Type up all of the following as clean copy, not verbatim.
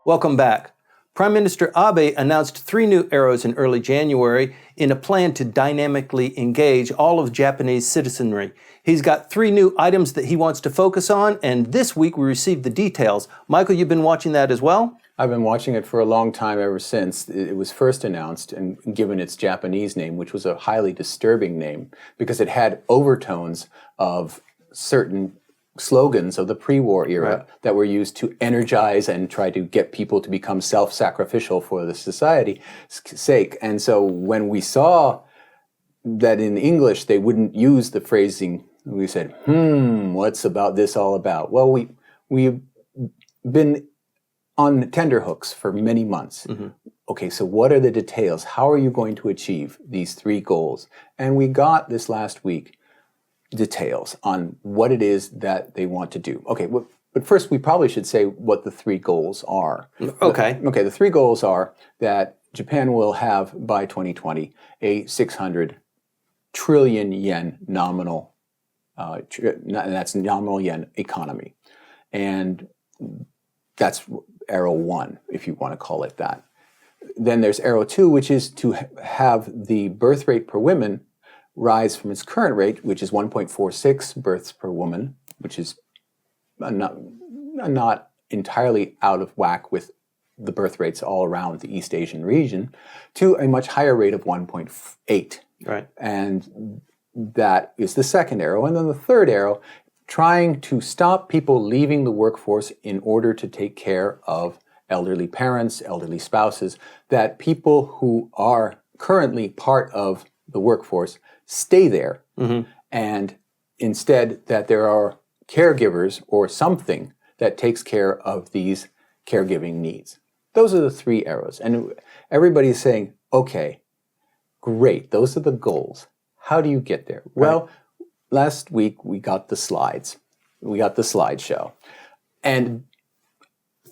Welcome back. Prime Minister Abe announced 3 new arrows in early January in a plan to dynamically engage all of Japanese citizenry. He's got 3 new items that he wants to focus on, and this week we received the details. Michael, you've been watching that as well? I've been watching it for a long time, ever since it was first announced and given its Japanese name, which was a highly disturbing name because it had overtones of certain slogans of the pre-war era that were used to energize and try to get people to become self-sacrificial for the society's sake. And so when we saw that in English they wouldn't use the phrasing, we said, what's about this all about? Well, we've been on tenterhooks for many months. Okay, so what are the details? How are you going to achieve these 3 goals? And we got this last week details on what it is that they want to do. Okay, but first we probably should say what the 3 goals are. Okay. The 3 goals are that Japan will have, by 2020, a 600 trillion yen nominal, that's nominal yen economy. And that's arrow 1, if you want to call it that. Then there's arrow 2, which is to have the birth rate per woman rise from its current rate, which is 1.46 births per woman, which is not entirely out of whack with the birth rates all around the East Asian region, to a much higher rate of 1.8. Right. And that is the second arrow. And then the third arrow, trying to stop people leaving the workforce in order to take care of elderly parents, elderly spouses, that people who are currently part of the workforce stay there, and instead that there are caregivers or something that takes care of these caregiving needs. Those are the 3 arrows. And everybody's saying, okay, great, those are the goals. How do you get there? Right. Well, last week we got the slides. We got the slideshow. And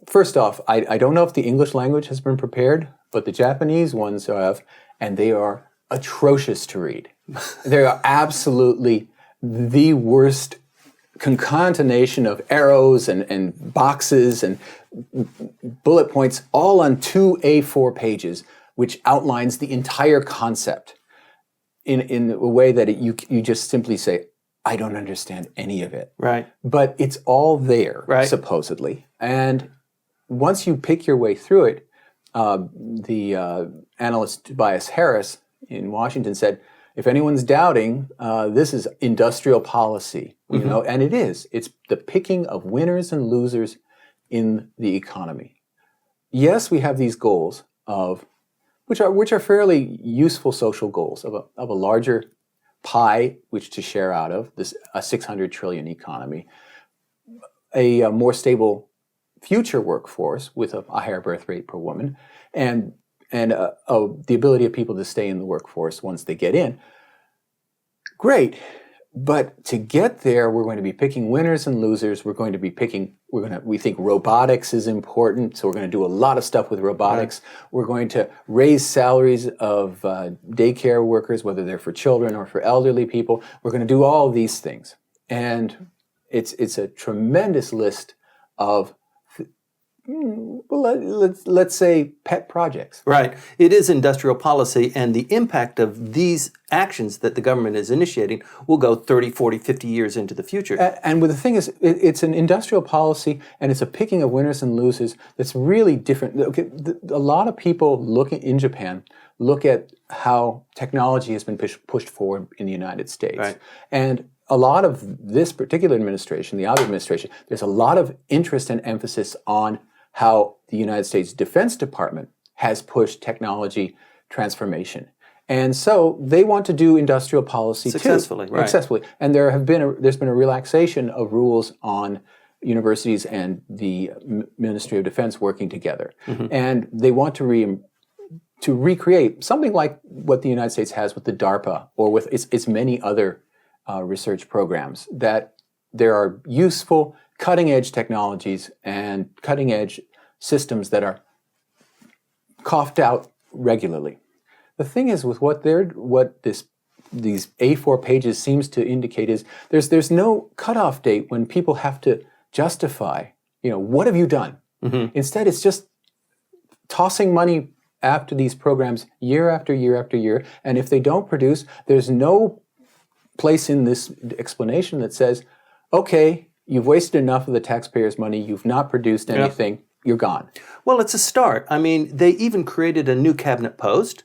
first off, I don't know if the English language has been prepared, but the Japanese ones have, and they are atrocious to read. They are absolutely the worst concatenation of arrows and boxes and bullet points, all on 2 A4 pages, which outlines the entire concept in a way that you just simply say, I don't understand any of it. Right. But it's all there, supposedly. And once you pick your way through it, the analyst Tobias Harris in Washington said, if anyone's doubting, this is industrial policy, you know, and it is. It's the picking of winners and losers in the economy. Yes, we have these goals which are fairly useful social goals of a larger pie which to share out of, a 600 trillion economy, a more stable future workforce with a higher birth rate per woman, and the ability of people to stay in the workforce once they get in. Great. But to get there, we're going to be picking winners and losers. We think robotics is important, so we're going to do a lot of stuff with robotics. Right. We're going to raise salaries of daycare workers, whether they're for children or for elderly people. We're going to do all of these things. And it's a tremendous list of let's say pet projects. Right. It is industrial policy, and the impact of these actions that the government is initiating will go 30, 40, 50 years into the future. And the thing is, it's an industrial policy, and it's a picking of winners and losers that's really different. Okay, a lot of people in Japan look at how technology has been pushed forward in the United States. Right. And a lot of this particular administration, the Abe administration, there's a lot of interest and emphasis on how the United States Defense Department has pushed technology transformation. And so they want to do industrial policy successfully. Successfully. And there's been a relaxation of rules on universities and the Ministry of Defense working together. And they want to recreate something like what the United States has with the DARPA or with its many other research programs, that there are useful cutting-edge technologies and cutting-edge systems that are coughed out regularly. The thing is, with these A4 pages seems to indicate is there's no cutoff date when people have to justify, what have you done? Instead, it's just tossing money after these programs year after year after year. And if they don't produce, there's no place in this explanation that says, okay, you've wasted enough of the taxpayers' money, you've not produced anything, you're gone. Well, it's a start. I mean, they even created a new cabinet post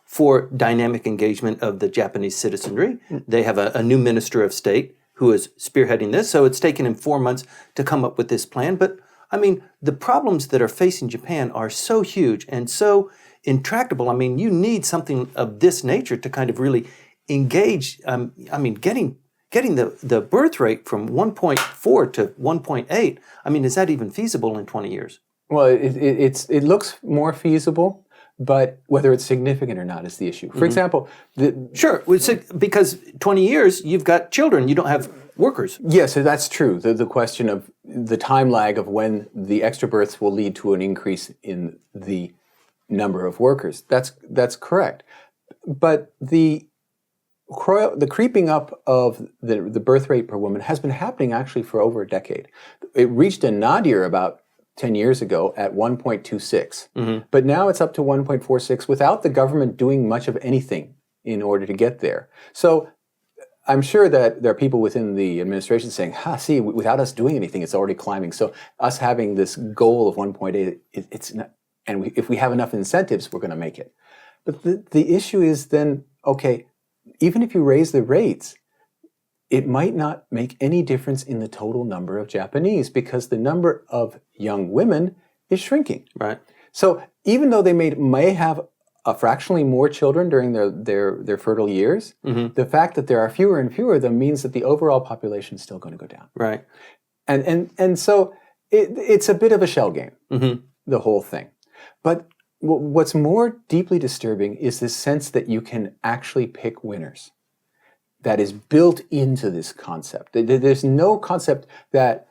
for dynamic engagement of the Japanese citizenry. They have a new minister of state who is spearheading this, so it's taken him 4 months to come up with this plan. But, I mean, the problems that are facing Japan are so huge and so intractable. I mean, you need something of this nature to kind of really engage. I mean, getting the birth rate from 1.4 to 1.8, I mean, is that even feasible in 20 years? Well, it looks more feasible, but whether it's significant or not is the issue. For example, Sure, because 20 years, you've got children, you don't have workers. yes, that's true. The question of the time lag of when the extra births will lead to an increase in the number of workers. That's correct. But the creeping up of the birth rate per woman has been happening actually for over a decade. It reached a nadir about 10 years ago at 1.26. But now it's up to 1.46 without the government doing much of anything in order to get there. So I'm sure that there are people within the administration saying, see, without us doing anything, it's already climbing. So us having this goal of 1.8, it's not, and if we have enough incentives, we're going to make it. But the issue is then, okay, even if you raise the rates, it might not make any difference in the total number of Japanese because the number of young women is shrinking. Right. So even though they may have a fractionally more children during their fertile years, the fact that there are fewer and fewer of them means that the overall population is still going to go down. Right. And so it's a bit of a shell game, the whole thing. But what's more deeply disturbing is this sense that you can actually pick winners. That is built into this concept. There's no concept that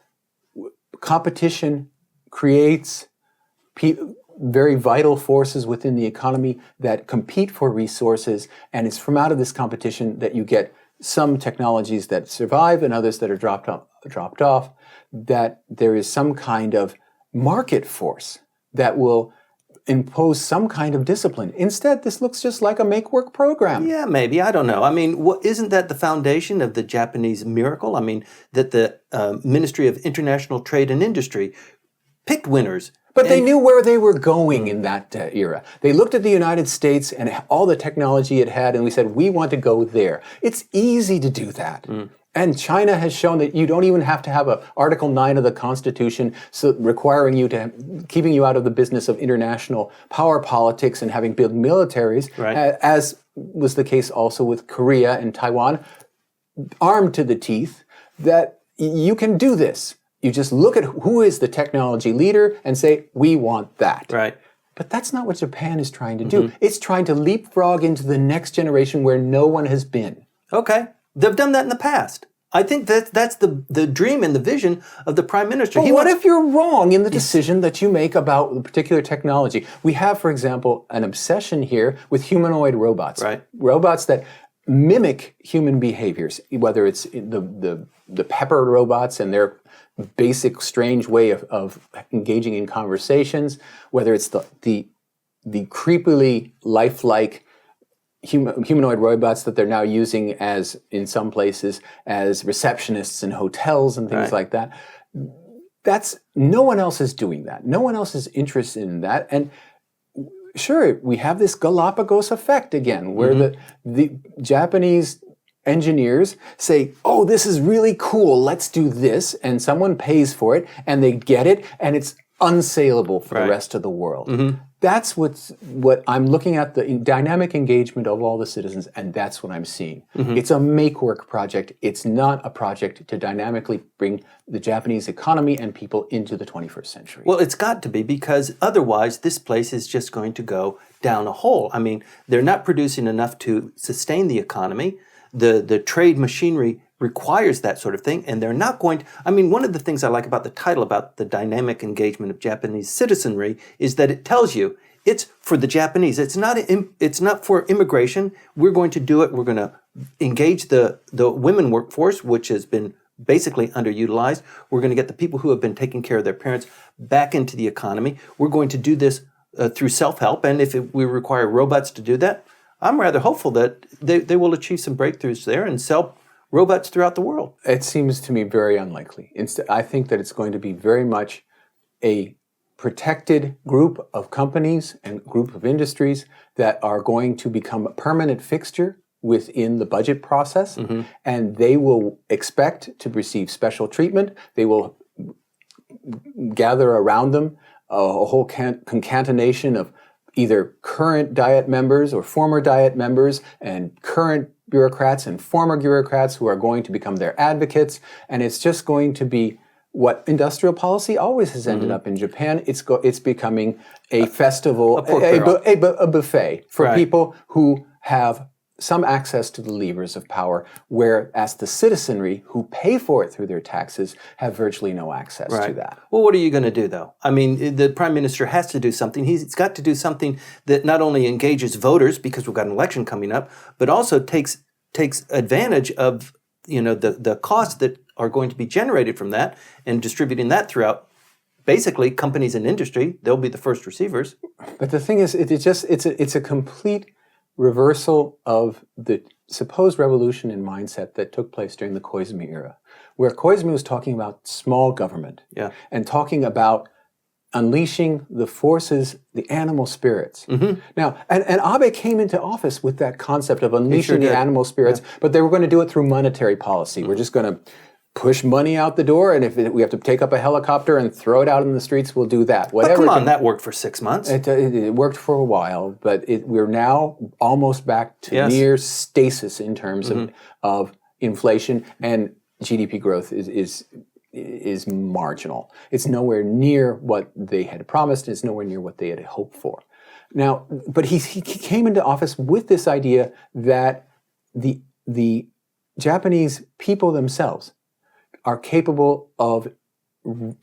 competition creates very vital forces within the economy that compete for resources, and it's from out of this competition that you get some technologies that survive and others that are dropped off, that there is some kind of market force that will impose some kind of discipline. Instead, this looks just like a make-work program. Yeah, maybe. I don't know. I mean, isn't that the foundation of the Japanese miracle? I mean, that the Ministry of International Trade and Industry picked winners. But they knew where they were going in that era. They looked at the United States and all the technology it had, and we said, we want to go there. It's easy to do that. And China has shown that you don't even have to have Article 9 of the Constitution requiring you keeping you out of the business of international power politics and having big militaries, as was the case also with Korea and Taiwan, armed to the teeth, that you can do this. You just look at who is the technology leader and say, we want that. Right. But that's not what Japan is trying to do. It's trying to leapfrog into the next generation where no one has been. Okay. They've done that in the past. I think that's the dream and the vision of the Prime Minister. But what if you're wrong in the decision that you make about a particular technology? We have, for example, an obsession here with humanoid robots. Right. Robots that mimic human behaviors, whether it's the pepper robots and their basic strange way of engaging in conversations, whether it's the creepily lifelike humanoid robots that they're now using as, in some places, as receptionists in hotels and things like that. No one else is doing that. No one else is interested in that. And sure, we have this Galapagos effect again, where the Japanese engineers say, oh, this is really cool, let's do this, and someone pays for it, and they get it, and it's unsaleable for the rest of the world. That's what I'm looking at, the dynamic engagement of all the citizens, and that's what I'm seeing. It's a make-work project. It's not a project to dynamically bring the Japanese economy and people into the 21st century. Well, it's got to be, because otherwise this place is just going to go down a hole. I mean, they're not producing enough to sustain the economy. The trade machinery requires that sort of thing, and they're not going to. I mean, one of the things I like about the title, about the dynamic engagement of Japanese citizenry, is that it tells you it's for the Japanese. It's not for immigration. We're going to do it. We're going to engage the women workforce, which has been basically underutilized. We're going to get the people who have been taking care of their parents back into the economy. We're going to do this through self-help, and if we require robots to do that, I'm rather hopeful that they will achieve some breakthroughs there and sell robots throughout the world. It seems to me very unlikely. I think that it's going to be very much a protected group of companies and group of industries that are going to become a permanent fixture within the budget process, and they will expect to receive special treatment. They will gather around them a whole concatenation of either current Diet members or former Diet members and current bureaucrats and former bureaucrats who are going to become their advocates, and it's just going to be what industrial policy always has ended up in Japan. It's becoming a festival, a buffet for people who have some access to the levers of power, whereas the citizenry who pay for it through their taxes have virtually no access to that. Well, what are you going to do, though? I mean, the Prime Minister has to do something. He's got to do something that not only engages voters, because we've got an election coming up, but also takes advantage of the costs that are going to be generated from that and distributing that throughout basically companies and industry. They'll be the first receivers. But the thing is, it's a complete reversal of the supposed revolution in mindset that took place during the Koizumi era, where Koizumi was talking about small government and talking about unleashing the forces, the animal spirits. Now, and Abe came into office with that concept of unleashing the animal spirits, but they were going to do it through monetary policy. We're just going to push money out the door, and if we have to take up a helicopter and throw it out in the streets, we'll do that. Whatever. But come on, that worked for 6 months. It worked for a while, but we're now almost back to near stasis in terms of inflation, and GDP growth is marginal. It's nowhere near what they had promised. It's nowhere near what they had hoped for. Now, but he came into office with this idea that the Japanese people themselves are capable of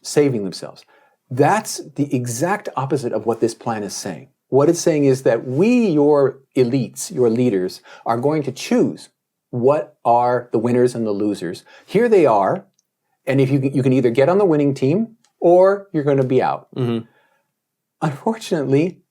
saving themselves. That's the exact opposite of what this plan is saying. What it's saying is that we, your elites, your leaders, are going to choose what are the winners and the losers. Here they are, and if you can either get on the winning team or you're going to be out. Unfortunately,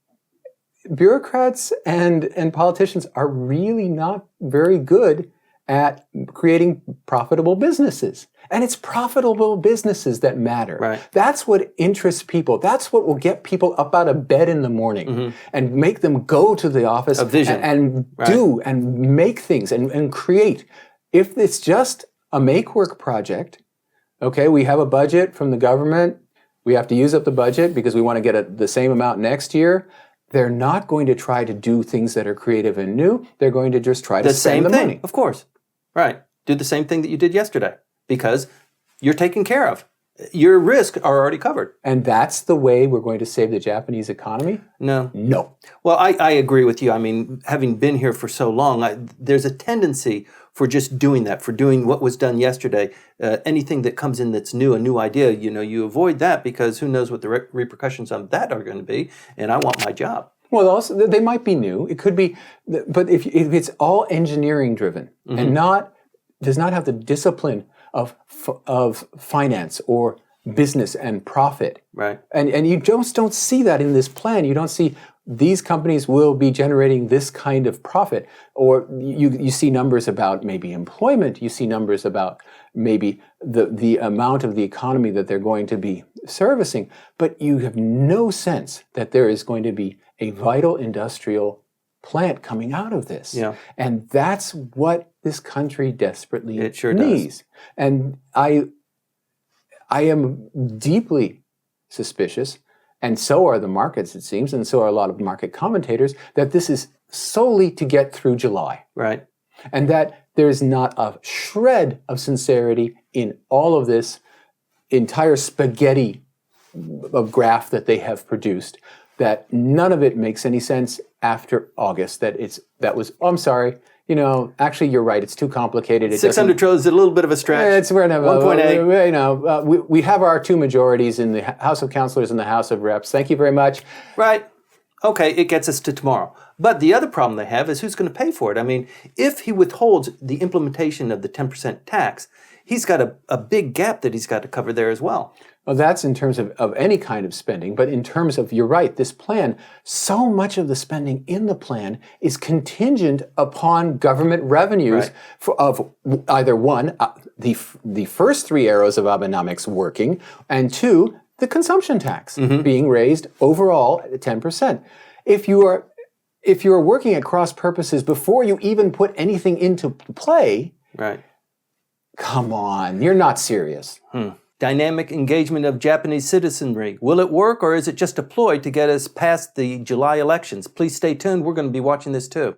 bureaucrats and politicians are really not very good at creating profitable businesses. And it's profitable businesses that matter. That's what interests people. That's what will get people up out of bed in the morning and make them go to the office and do and make things and create. If it's just a make-work project, okay, we have a budget from the government, we have to use up the budget because we want to get the same amount next year, they're not going to try to do things that are creative and new. They're going to just try to spend the money. Of course. Do the same thing that you did yesterday because you're taken care of. Your risks are already covered. And that's the way we're going to save the Japanese economy? No. Well, I agree with you. I mean, having been here for so long, there's a tendency for just doing that, for doing what was done yesterday. Anything that comes in that's new, a new idea, you avoid that because who knows what the repercussions of that are going to be, and I want my job. Well, also, they might be new. It could be, but if it's all engineering driven and does not have the discipline of finance or business and profit, and you just don't see that in this plan. You don't see these companies will be generating this kind of profit, or you see numbers about maybe employment. You see numbers about maybe the amount of the economy that they're going to be servicing, but you have no sense that there is going to be a vital industrial plant coming out of this. And that's what this country desperately needs. And I am deeply suspicious, and so are the markets, it seems, and so are a lot of market commentators, that this is solely to get through July. And that there's not a shred of sincerity in all of this entire spaghetti of graph that they have produced, that none of it makes any sense after August, I'm sorry, actually you're right, it's too complicated. 600 trillion is a little bit of a stretch. We're gonna have 1.8. We have our two majorities in the House of Councilors and the House of Reps. Thank you very much. Okay, it gets us to tomorrow. But the other problem they have is who's going to pay for it. I mean, if he withholds the implementation of the 10% tax, he's got a big gap that he's got to cover there as well. Well, that's in terms of any kind of spending, but in terms of, you're right, this plan, so much of the spending in the plan is contingent upon government revenues of either one, the first three arrows of Abenomics working, and two, the consumption tax being raised overall at 10%. If you are working at cross purposes before you even put anything into play, come on, you're not serious. Dynamic engagement of Japanese citizenry. Will it work, or is it just a ploy to get us past the July elections? Please stay tuned. We're going to be watching this too.